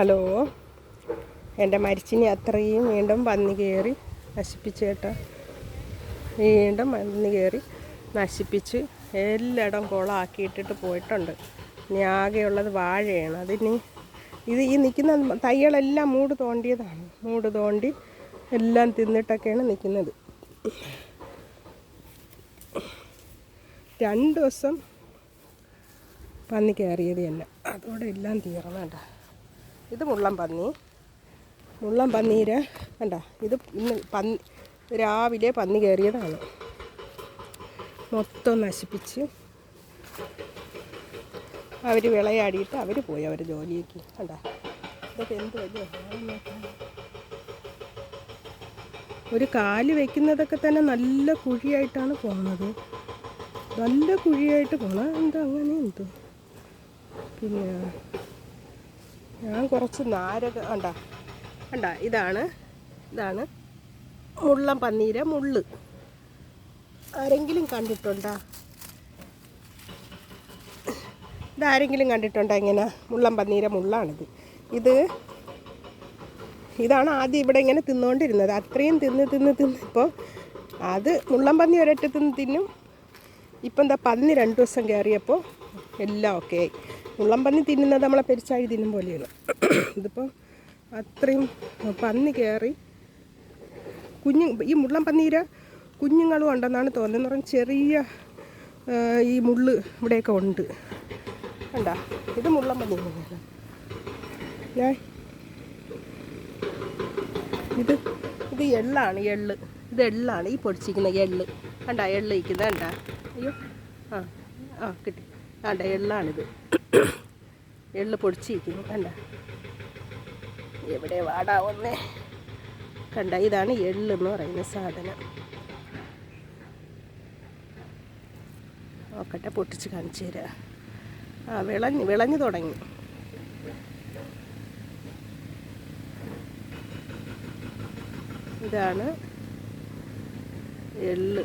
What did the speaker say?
Hello, എൻ്റെ മരിച്ചിനി അത്രയും വീണ്ടും പന്നി കയറി നശിപ്പിച്ച് കേട്ടോ. വീണ്ടും പന്നി കയറി നശിപ്പിച്ച് എല്ലായിടം കുളമാക്കിയിട്ടിട്ട് പോയിട്ടുണ്ട്. ഇനി ആകെയുള്ളത് വാഴയാണ്. അതിനി ഈ നിൽക്കുന്ന തൈകളെല്ലാം മൂട് തോണ്ടിയതാണ്. മൂട് തോണ്ടി എല്ലാം തിന്നിട്ടൊക്കെയാണ് നിൽക്കുന്നത്. 2 ദിവസം പന്നി കയറിയത് തന്നെ, അതോടെ എല്ലാം തീർന്നണ്ട. ഇത് മുള്ളം പന്നീര കണ്ട. ഇത് ഇന്ന് രാവിലെ പന്നി കയറിയതാണ്. മൊത്തം നശിപ്പിച്ച് അവർ വിളയാടിയിട്ട് അവർ പോയി അവർ ജോലിക്ക്. കണ്ട, ഇതൊക്കെ എന്ത് വലിയ ഒരു കാല് വയ്ക്കുന്നതൊക്കെ തന്നെ നല്ല കുഴിയായിട്ടാണ് പോകുന്നത്. നല്ല കുഴിയായിട്ട് പോകണം. എന്താ അങ്ങനെ എന്തോ. പിന്നെ ഞാൻ കുറച്ച് നാരക കണ്ട ഇതാണ് മുള്ളം പന്നീര മുള്ള്. ആരെങ്കിലും കണ്ടിട്ടുണ്ടോ? ഇതാരെങ്കിലും കണ്ടിട്ടുണ്ടോ? ഇങ്ങനെ മുള്ളം പന്നീര മുള്ളാണിത്. ഇതാണ് ആദ്യം ഇവിടെ ഇങ്ങനെ തിന്നുകൊണ്ടിരുന്നത്. അത്രയും തിന്ന് ഇപ്പോൾ അത് മുള്ളം പന്നി ഒരറ്റത്തുനിന്ന് തിന്നും. ഇപ്പം എന്താ പന്നി 2 ദിവസം കയറിയപ്പോൾ എല്ലാം ഓക്കെ ആയി. മുള്ളം പന്നി തിന്നുന്നത് നമ്മളെ പെരിച്ചാഴി തിന്നും പോലെയാണ്. ഇതിപ്പോൾ അത്രയും പന്നി കയറി ഈ മുള്ളം പന്നീര കുഞ്ഞുങ്ങളും ഉണ്ടെന്നാണ് തോന്നുന്നത്. എന്ന് പറഞ്ഞാൽ ചെറിയ ഈ മുള്ള് ഇവിടെയൊക്കെ ഉണ്ട്. കണ്ടാ, ഇത് മുള്ളം പന്നീര. ഇത് എള്ളാണ്. ഇത് എള്ളാണ്. ഈ പൊടിച്ചിരിക്കുന്ന എള്ള് കണ്ടാ, എള്ള് ഇരിക്കുന്നത് കണ്ടാ. അയ്യോ, കിട്ടി. കണ്ട, എള്ളാണിത്. എള്ള് പൊടിച്ചിരിക്കുന്നു കണ്ട. എവിടെ വാടാവുന്നേ കണ്ട. ഇതാണ് എള്ളെന്ന് പറയുന്ന സാധനം. നോക്കട്ടെ, പൊട്ടിച്ച് കാണിച്ചു തരാം. വിളഞ്ഞു തുടങ്ങി. ഇതാണ് എള്ള്.